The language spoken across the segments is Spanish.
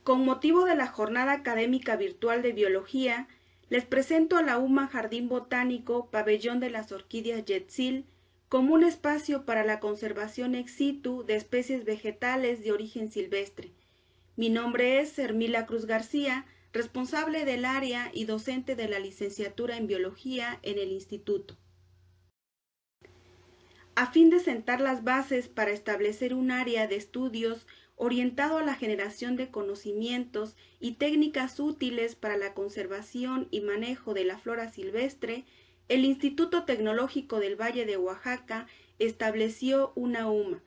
Con motivo de la Jornada Académica Virtual de Biología, les presento a la UMA Jardín Botánico Pabellón de las Orquídeas Yetzil como un espacio para la conservación ex situ de especies vegetales de origen silvestre. Mi nombre es Hermila Cruz García, responsable del área y docente de la licenciatura en Biología en el Instituto. A fin de sentar las bases para establecer un área de estudios orientado a la generación de conocimientos y técnicas útiles para la conservación y manejo de la flora silvestre, el Instituto Tecnológico del Valle de Oaxaca estableció una UMA.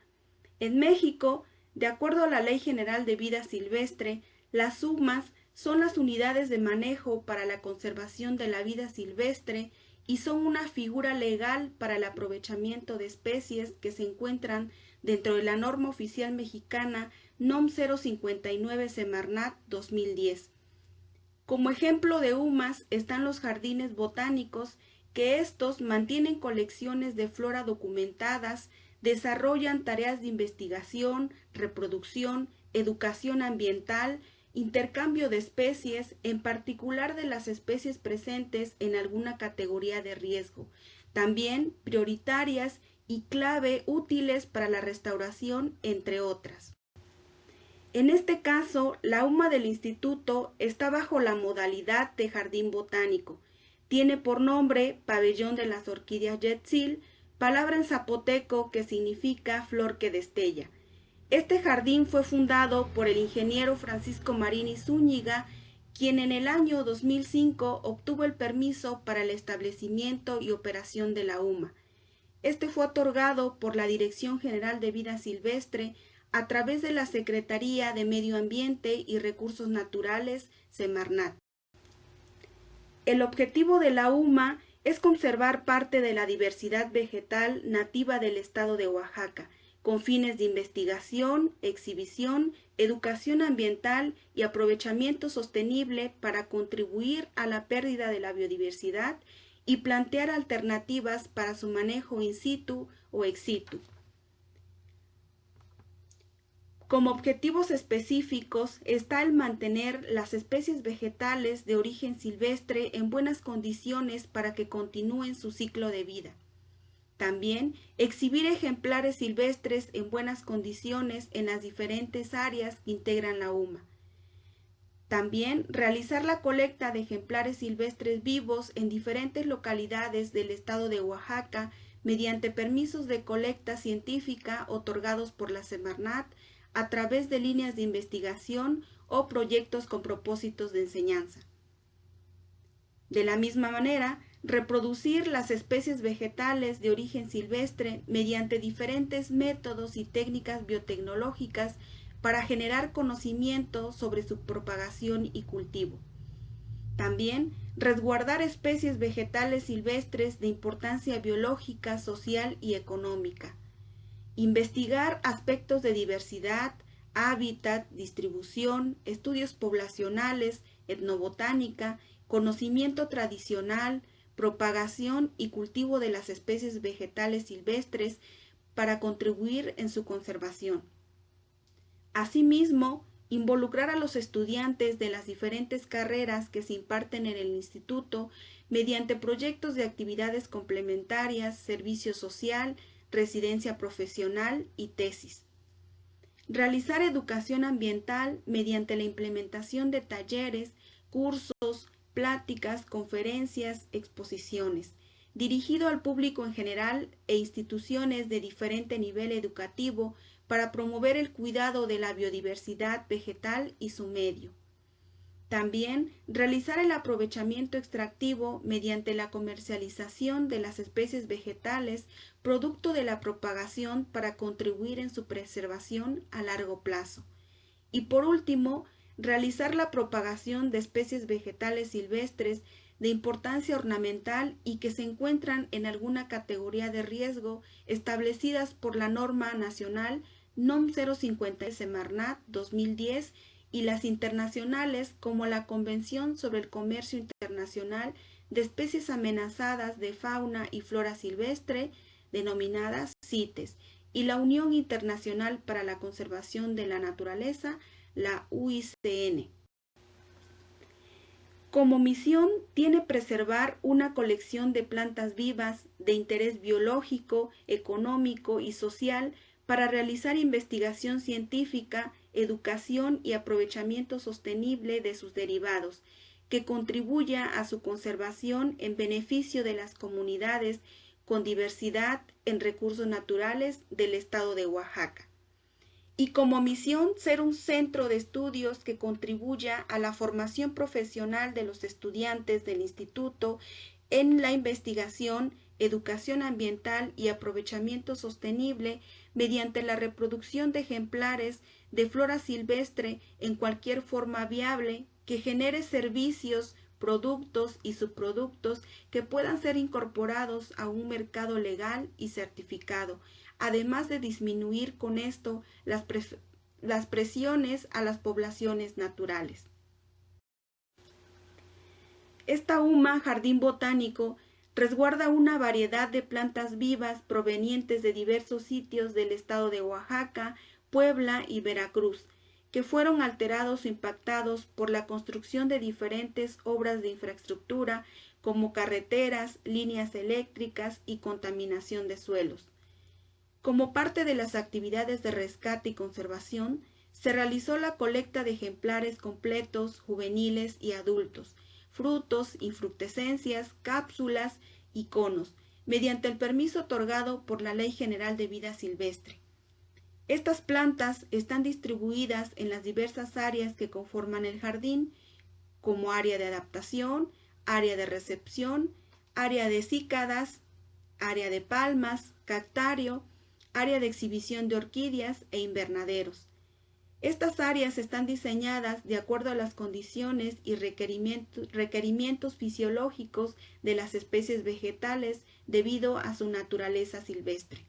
En México, de acuerdo a la Ley General de Vida Silvestre, las UMAs son las unidades de manejo para la conservación de la vida silvestre y son una figura legal para el aprovechamiento de especies que se encuentran dentro de la norma oficial mexicana NOM 059 Semarnat 2010. Como ejemplo de UMAs están los jardines botánicos, que estos mantienen colecciones de flora documentadas, desarrollan tareas de investigación, reproducción, educación ambiental, intercambio de especies, en particular de las especies presentes en alguna categoría de riesgo, también prioritarias y clave útiles para la restauración, entre otras. En este caso, la UMA del Instituto está bajo la modalidad de jardín botánico. Tiene por nombre Pabellón de las Orquídeas Yetzil, palabra en zapoteco que significa flor que destella. Este jardín fue fundado por el ingeniero Francisco Marini Zúñiga, quien en el año 2005 obtuvo el permiso para el establecimiento y operación de la UMA. Este fue otorgado por la Dirección General de Vida Silvestre a través de la Secretaría de Medio Ambiente y Recursos Naturales, Semarnat. El objetivo de la UMA es conservar parte de la diversidad vegetal nativa del estado de Oaxaca, con fines de investigación, exhibición, educación ambiental y aprovechamiento sostenible para contribuir a la pérdida de la biodiversidad y plantear alternativas para su manejo in situ o ex situ. Como objetivos específicos está el mantener las especies vegetales de origen silvestre en buenas condiciones para que continúen su ciclo de vida. También exhibir ejemplares silvestres en buenas condiciones en las diferentes áreas que integran la UMA. También realizar la colecta de ejemplares silvestres vivos en diferentes localidades del estado de Oaxaca mediante permisos de colecta científica otorgados por la Semarnat a través de líneas de investigación o proyectos con propósitos de enseñanza. De la misma manera, reproducir las especies vegetales de origen silvestre mediante diferentes métodos y técnicas biotecnológicas para generar conocimiento sobre su propagación y cultivo. También resguardar especies vegetales silvestres de importancia biológica, social y económica. Investigar aspectos de diversidad, hábitat, distribución, estudios poblacionales, etnobotánica, conocimiento tradicional, propagación y cultivo de las especies vegetales silvestres para contribuir en su conservación. Asimismo, involucrar a los estudiantes de las diferentes carreras que se imparten en el instituto mediante proyectos de actividades complementarias, servicio social, residencia profesional y tesis. Realizar educación ambiental mediante la implementación de talleres, cursos, pláticas, conferencias, exposiciones, dirigido al público en general e instituciones de diferente nivel educativo para promover el cuidado de la biodiversidad vegetal y su medio. También realizar el aprovechamiento extractivo mediante la comercialización de las especies vegetales producto de la propagación para contribuir en su preservación a largo plazo. Y por último, realizar la propagación de especies vegetales silvestres de importancia ornamental y que se encuentran en alguna categoría de riesgo establecidas por la norma nacional NOM 050 Semarnat 2010 y las internacionales como la Convención sobre el Comercio Internacional de Especies Amenazadas de Fauna y Flora Silvestre, denominadas CITES, y la Unión Internacional para la Conservación de la Naturaleza, la UICN. Como misión tiene preservar una colección de plantas vivas de interés biológico, económico y social para realizar investigación científica, educación y aprovechamiento sostenible de sus derivados, que contribuya a su conservación en beneficio de las comunidades con diversidad en recursos naturales del estado de Oaxaca. Y como misión ser un centro de estudios que contribuya a la formación profesional de los estudiantes del instituto en la investigación, educación ambiental y aprovechamiento sostenible mediante la reproducción de ejemplares de flora silvestre en cualquier forma viable que genere servicios, productos y subproductos que puedan ser incorporados a un mercado legal y certificado, además de disminuir con esto las presiones a las poblaciones naturales. Esta UMA Jardín Botánico resguarda una variedad de plantas vivas provenientes de diversos sitios del estado de Oaxaca, Puebla y Veracruz, que fueron alterados o impactados por la construcción de diferentes obras de infraestructura como carreteras, líneas eléctricas y contaminación de suelos. Como parte de las actividades de rescate y conservación, se realizó la colecta de ejemplares completos, juveniles y adultos, frutos, infructescencias, cápsulas y conos, mediante el permiso otorgado por la Ley General de Vida Silvestre. Estas plantas están distribuidas en las diversas áreas que conforman el jardín, como área de adaptación, área de recepción, área de cícadas, área de palmas, cactario, área de exhibición de orquídeas e invernaderos. Estas áreas están diseñadas de acuerdo a las condiciones y requerimientos fisiológicos de las especies vegetales debido a su naturaleza silvestre.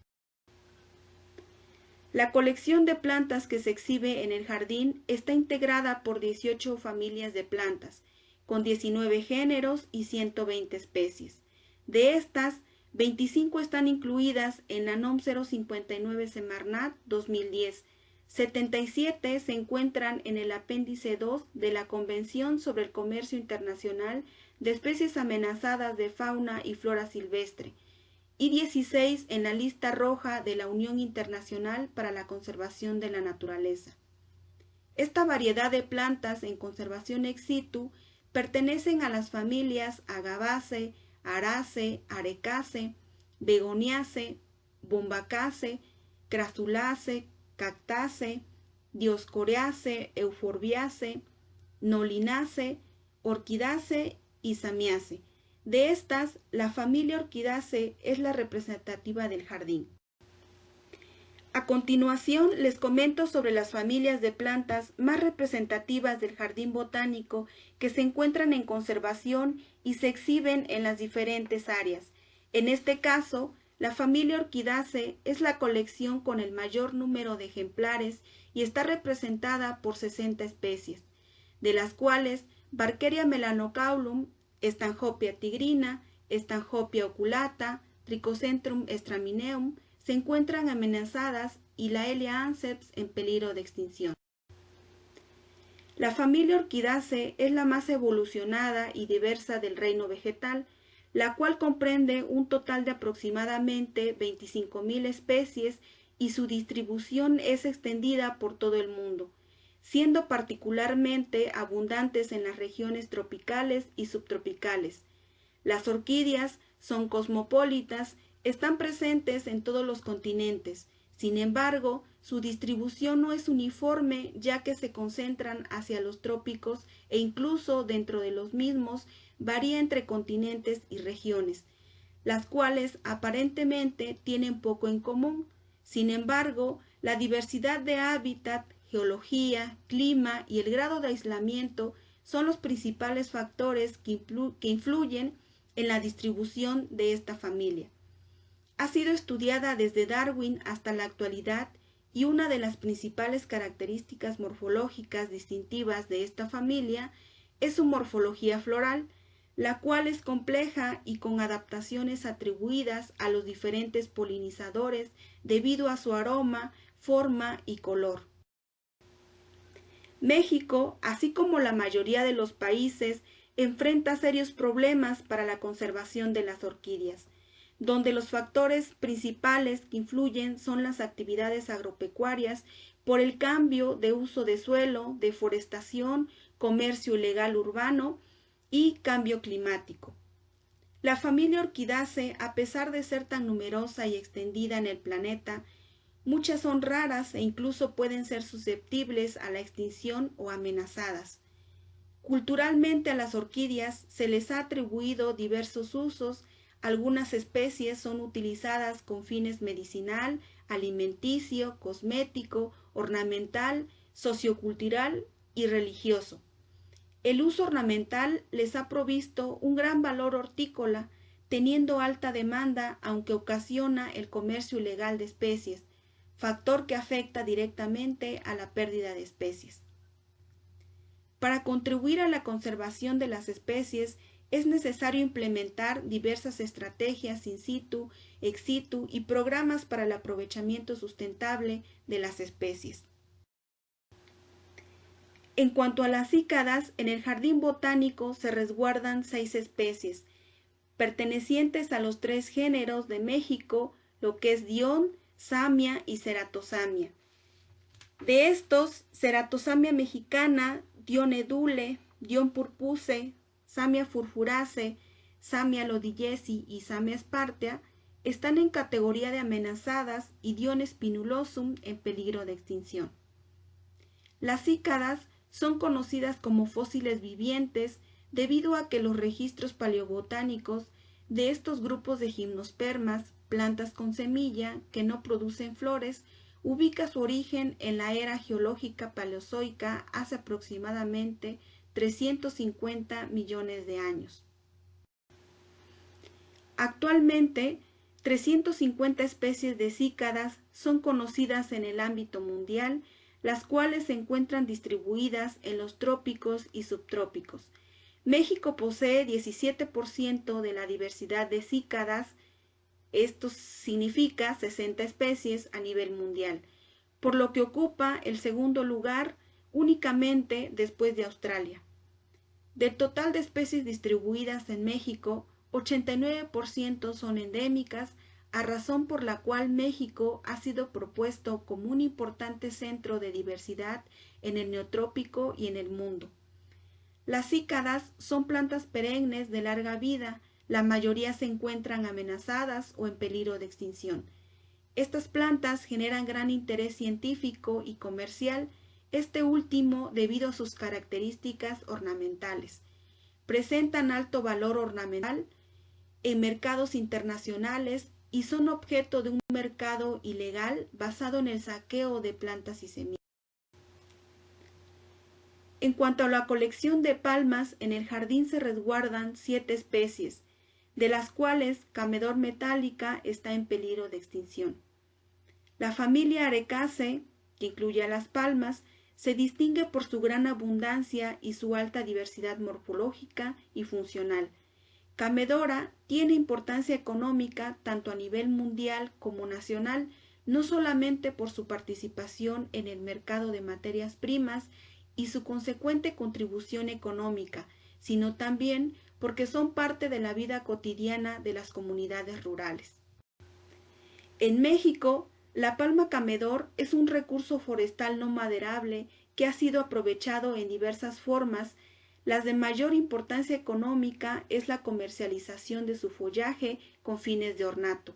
La colección de plantas que se exhibe en el jardín está integrada por 18 familias de plantas, con 19 géneros y 120 especies. De estas, 25 están incluidas en la NOM 059 Semarnat 2010, 77 se encuentran en el apéndice 2 de la Convención sobre el Comercio Internacional de Especies Amenazadas de Fauna y Flora Silvestre, y 16 en la lista roja de la Unión Internacional para la Conservación de la Naturaleza. Esta variedad de plantas en conservación ex situ pertenecen a las familias Agabaceae, Araceae, Arecaceae, Begoniaceae, Bombaceae, Crassulaceae, Cactaceae, Dioscoreaceae, Euphorbiaceae, Nolinaceae, Orchidaceae y Samiaceae. De estas, la familia Orchidaceae es la representativa del jardín. A continuación, les comento sobre las familias de plantas más representativas del jardín botánico que se encuentran en conservación y se exhiben en las diferentes áreas. En este caso, la familia Orchidaceae es la colección con el mayor número de ejemplares y está representada por 60 especies, de las cuales Barkeria melanocaulum, Stanhopeia tigrina, Stanhopeia oculata, Trichocentrum stramineum se encuentran amenazadas y la Elea anceps en peligro de extinción. La familia Orchidaceae es la más evolucionada y diversa del reino vegetal, la cual comprende un total de aproximadamente 25.000 especies y su distribución es extendida por todo el mundo, siendo particularmente abundantes en las regiones tropicales y subtropicales. Las orquídeas son cosmopolitas, están presentes en todos los continentes. Sin embargo, su distribución no es uniforme, ya que se concentran hacia los trópicos e incluso dentro de los mismos varía entre continentes y regiones, las cuales aparentemente tienen poco en común. Sin embargo, la diversidad de hábitat, geología, clima y el grado de aislamiento son los principales factores que influyen en la distribución de esta familia. Ha sido estudiada desde Darwin hasta la actualidad y una de las principales características morfológicas distintivas de esta familia es su morfología floral, la cual es compleja y con adaptaciones atribuidas a los diferentes polinizadores debido a su aroma, forma y color. México, así como la mayoría de los países, enfrenta serios problemas para la conservación de las orquídeas, donde los factores principales que influyen son las actividades agropecuarias por el cambio de uso de suelo, deforestación, comercio ilegal urbano y cambio climático. La familia Orchidaceae, a pesar de ser tan numerosa y extendida en el planeta, muchas son raras e incluso pueden ser susceptibles a la extinción o amenazadas. Culturalmente a las orquídeas se les ha atribuido diversos usos. Algunas especies son utilizadas con fines medicinal, alimenticio, cosmético, ornamental, sociocultural y religioso. El uso ornamental les ha provisto un gran valor hortícola, teniendo alta demanda, aunque ocasiona el comercio ilegal de especies, factor que afecta directamente a la pérdida de especies. Para contribuir a la conservación de las especies, es necesario implementar diversas estrategias in situ, ex situ y programas para el aprovechamiento sustentable de las especies. En cuanto a las cícadas, en el jardín botánico se resguardan 6 especies, pertenecientes a los 3 géneros de México, lo que es Dión, Samia y Ceratosamia. De estos, Ceratosamia mexicana, Dión edule, Dión purpuse, Samia furfurace, Samia lodillesi y Samia spartea están en categoría de amenazadas y Dión spinulosum en peligro de extinción. Las cícadas son conocidas como fósiles vivientes debido a que los registros paleobotánicos de estos grupos de gimnospermas, plantas con semilla que no producen flores, ubica su origen en la era geológica paleozoica hace aproximadamente 350 millones de años. Actualmente, 350 especies de cícadas son conocidas en el ámbito mundial, las cuales se encuentran distribuidas en los trópicos y subtrópicos. México posee 17% de la diversidad de cícadas, esto significa 60 especies a nivel mundial, por lo que ocupa el segundo lugar únicamente después de Australia. Del total de especies distribuidas en México, 89% son endémicas, a razón por la cual México ha sido propuesto como un importante centro de diversidad en el neotrópico y en el mundo. Las cícadas son plantas perennes de larga vida, la mayoría se encuentran amenazadas o en peligro de extinción. Estas plantas generan gran interés científico y comercial, este último debido a sus características ornamentales. Presentan alto valor ornamental en mercados internacionales y son objeto de un mercado ilegal basado en el saqueo de plantas y semillas. En cuanto a la colección de palmas, en el jardín se resguardan 7 especies, de las cuales Comedor metálica está en peligro de extinción. La familia Arecaceae, que incluye a las palmas, se distingue por su gran abundancia y su alta diversidad morfológica y funcional. Comedora tiene importancia económica tanto a nivel mundial como nacional, no solamente por su participación en el mercado de materias primas y su consecuente contribución económica, sino también porque son parte de la vida cotidiana de las comunidades rurales. En México, la palma comedor es un recurso forestal no maderable que ha sido aprovechado en diversas formas. Las de mayor importancia económica es la comercialización de su follaje con fines de ornato.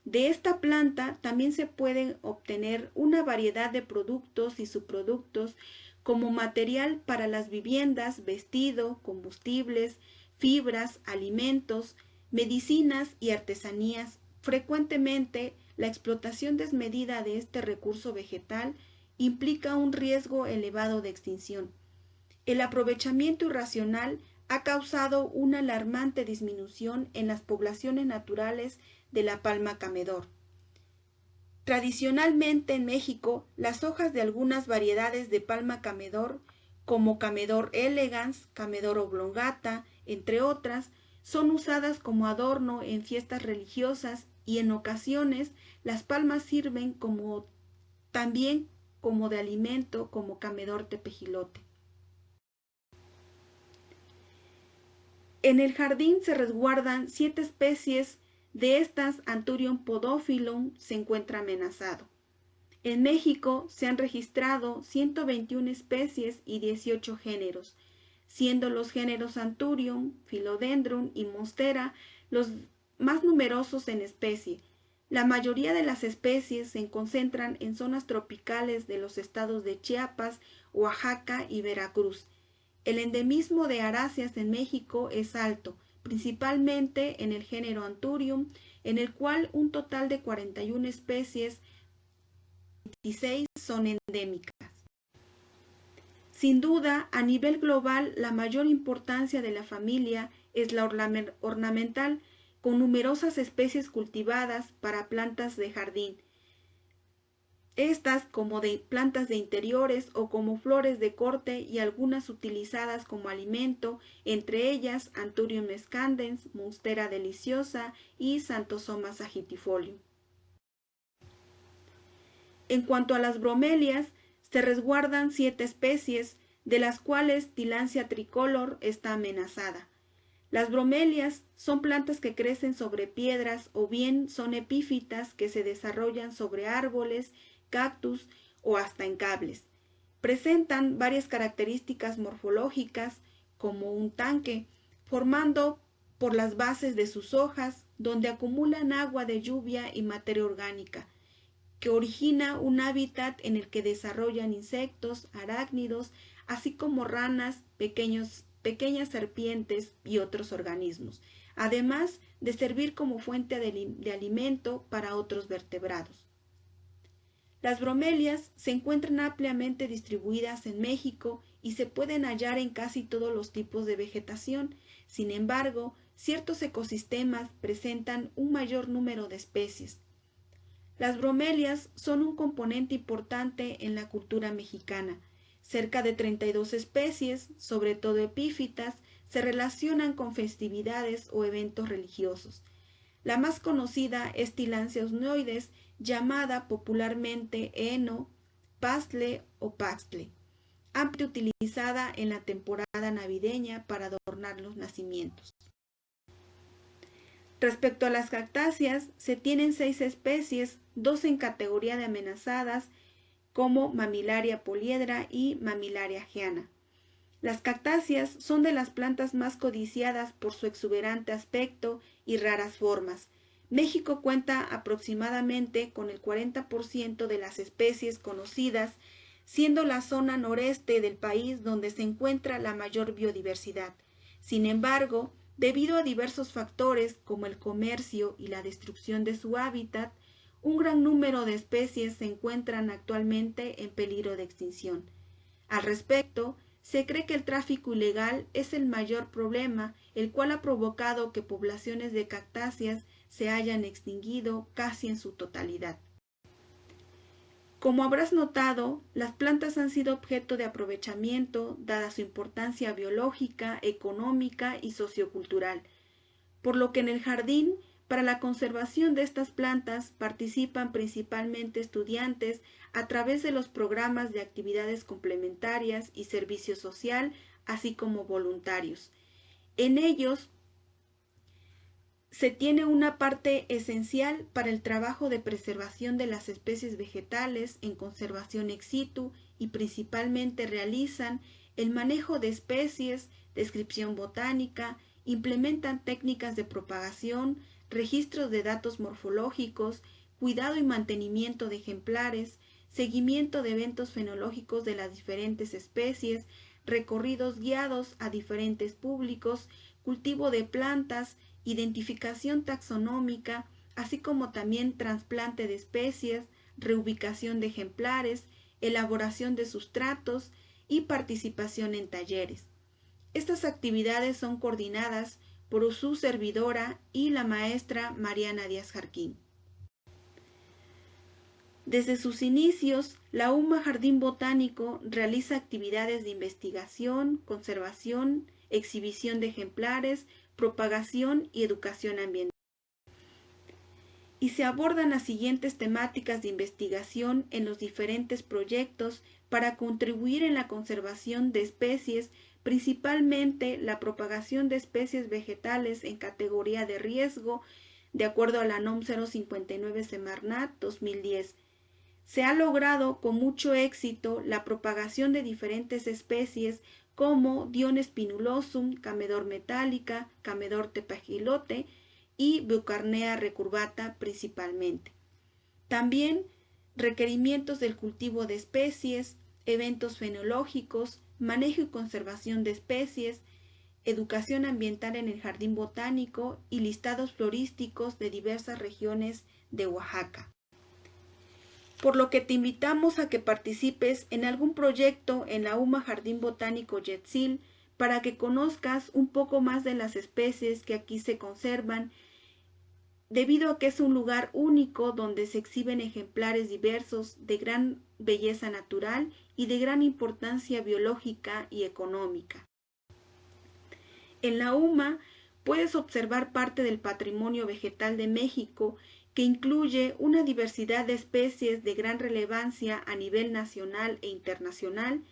De esta planta también se pueden obtener una variedad de productos y subproductos como material para las viviendas, vestido, combustibles, fibras, alimentos, medicinas y artesanías. Frecuentemente, la explotación desmedida de este recurso vegetal implica un riesgo elevado de extinción. El aprovechamiento irracional ha causado una alarmante disminución en las poblaciones naturales de la palma comedor. Tradicionalmente en México, las hojas de algunas variedades de palma comedor, como Comedor elegans, Comedor oblongata, entre otras, son usadas como adorno en fiestas religiosas y en ocasiones las palmas sirven también como de alimento, como comedor tepejilote. En el jardín se resguardan 7 especies, de estas Anthurium podophyllum se encuentra amenazado. En México se han registrado 121 especies y 18 géneros, siendo los géneros Anthurium, Philodendron y Monstera los más numerosos en especie. La mayoría de las especies se concentran en zonas tropicales de los estados de Chiapas, Oaxaca y Veracruz. El endemismo de aráceas en México es alto, principalmente en el género Anthurium, en el cual un total de 41 especies, 26 son endémicas. Sin duda, a nivel global, la mayor importancia de la familia es la ornamental, con numerosas especies cultivadas para plantas de jardín. Estas como de plantas de interiores o como flores de corte y algunas utilizadas como alimento, entre ellas Anthurium scandens, Monstera deliciosa y Xanthosoma sagitifolium. En cuanto a las bromelias, se resguardan 7 especies, de las cuales Tillandsia tricolor está amenazada. Las bromelias son plantas que crecen sobre piedras o bien son epífitas que se desarrollan sobre árboles, cactus o hasta en cables. Presentan varias características morfológicas como un tanque, formando por las bases de sus hojas, donde acumulan agua de lluvia y materia orgánica, que origina un hábitat en el que desarrollan insectos, arácnidos, así como ranas, pequeñas serpientes y otros organismos, además de servir como fuente de alimento para otros vertebrados. Las bromelias se encuentran ampliamente distribuidas en México y se pueden hallar en casi todos los tipos de vegetación. Sin embargo, ciertos ecosistemas presentan un mayor número de especies. Las bromelias son un componente importante en la cultura mexicana. Cerca de 32 especies, sobre todo epífitas, se relacionan con festividades o eventos religiosos. La más conocida es Tillandsia osnoides, llamada popularmente heno, pastle o paxtle, ampliamente utilizada en la temporada navideña para adornar los nacimientos. Respecto a las cactáceas, se tienen 6 especies, 2 en categoría de amenazadas, como Mammillaria poliedra y Mammillaria geana. Las cactáceas son de las plantas más codiciadas por su exuberante aspecto y raras formas. México cuenta aproximadamente con el 40% de las especies conocidas, siendo la zona noreste del país donde se encuentra la mayor biodiversidad. Sin embargo, debido a diversos factores como el comercio y la destrucción de su hábitat, un gran número de especies se encuentran actualmente en peligro de extinción. Al respecto, se cree que el tráfico ilegal es el mayor problema, el cual ha provocado que poblaciones de cactáceas se hayan extinguido casi en su totalidad. Como habrás notado, las plantas han sido objeto de aprovechamiento dada su importancia biológica, económica y sociocultural, por lo que en el jardín, para la conservación de estas plantas participan principalmente estudiantes a través de los programas de actividades complementarias y servicio social, así como voluntarios. En ellos se tiene una parte esencial para el trabajo de preservación de las especies vegetales en conservación ex situ y principalmente realizan el manejo de especies, descripción botánica, implementan técnicas de propagación, registros de datos morfológicos, cuidado y mantenimiento de ejemplares, seguimiento de eventos fenológicos de las diferentes especies, recorridos guiados a diferentes públicos, cultivo de plantas, identificación taxonómica, así como también trasplante de especies, reubicación de ejemplares, elaboración de sustratos y participación en talleres. Estas actividades son coordinadas por su servidora y la maestra Mariana Díaz Jarquín. Desde sus inicios, la UMA Jardín Botánico realiza actividades de investigación, conservación, exhibición de ejemplares, propagación y educación ambiental. Y se abordan las siguientes temáticas de investigación en los diferentes proyectos para contribuir en la conservación de especies, principalmente la propagación de especies vegetales en categoría de riesgo, de acuerdo a la NOM 059 Semarnat 2010. Se ha logrado con mucho éxito la propagación de diferentes especies como Diones pinulosum, Camedor metálica, Camedor tepagilote y Bucarnea recurvata principalmente. También requerimientos del cultivo de especies, eventos fenológicos, manejo y conservación de especies, educación ambiental en el jardín botánico y listados florísticos de diversas regiones de Oaxaca. Por lo que te invitamos a que participes en algún proyecto en la UMA Jardín Botánico Yetzil para que conozcas un poco más de las especies que aquí se conservan, debido a que es un lugar único donde se exhiben ejemplares diversos de gran belleza natural y de gran importancia biológica y económica. En la UMA puedes observar parte del patrimonio vegetal de México, que incluye una diversidad de especies de gran relevancia a nivel nacional e internacional.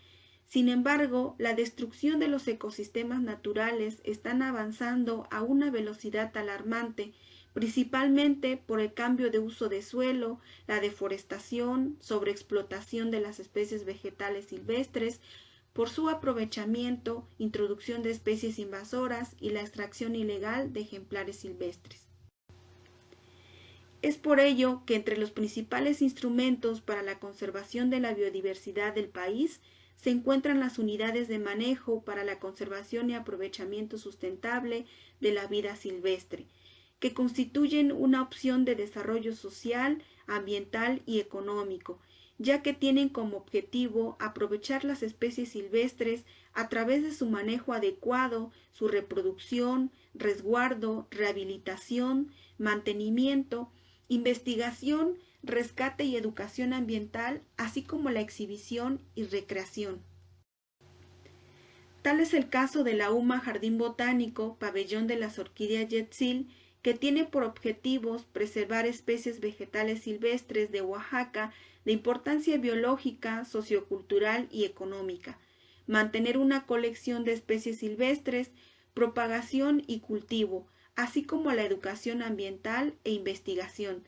Sin embargo, la destrucción de los ecosistemas naturales están avanzando a una velocidad alarmante, principalmente por el cambio de uso de suelo, la deforestación, sobreexplotación de las especies vegetales silvestres, por su aprovechamiento, introducción de especies invasoras y la extracción ilegal de ejemplares silvestres. Es por ello que entre los principales instrumentos para la conservación de la biodiversidad del país se encuentran las unidades de manejo para la conservación y aprovechamiento sustentable de la vida silvestre, que constituyen una opción de desarrollo social, ambiental y económico, ya que tienen como objetivo aprovechar las especies silvestres a través de su manejo adecuado, su reproducción, resguardo, rehabilitación, mantenimiento, investigación, rescate y educación ambiental, así como la exhibición y recreación. Tal es el caso de la UMA Jardín Botánico, Pabellón de las Orquídeas Yetzil, que tiene por objetivos preservar especies vegetales silvestres de Oaxaca de importancia biológica, sociocultural y económica, mantener una colección de especies silvestres, propagación y cultivo, así como la educación ambiental e investigación.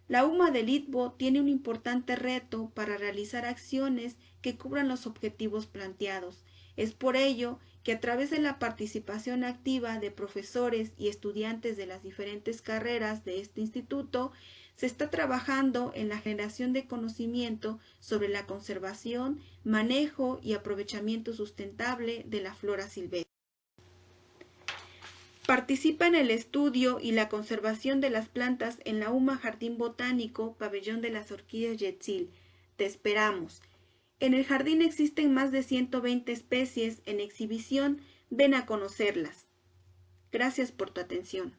La UMA del Istmo tiene un importante reto para realizar acciones que cubran los objetivos planteados. Es por ello que a través de la participación activa de profesores y estudiantes de las diferentes carreras de este instituto, se está trabajando en la generación de conocimiento sobre la conservación, manejo y aprovechamiento sustentable de la flora silvestre. Participa en el estudio y la conservación de las plantas en la UMA Jardín Botánico, Pabellón de las Orquídeas Yetzil. Te esperamos. En el jardín existen más de 120 especies en exhibición. Ven a conocerlas. Gracias por tu atención.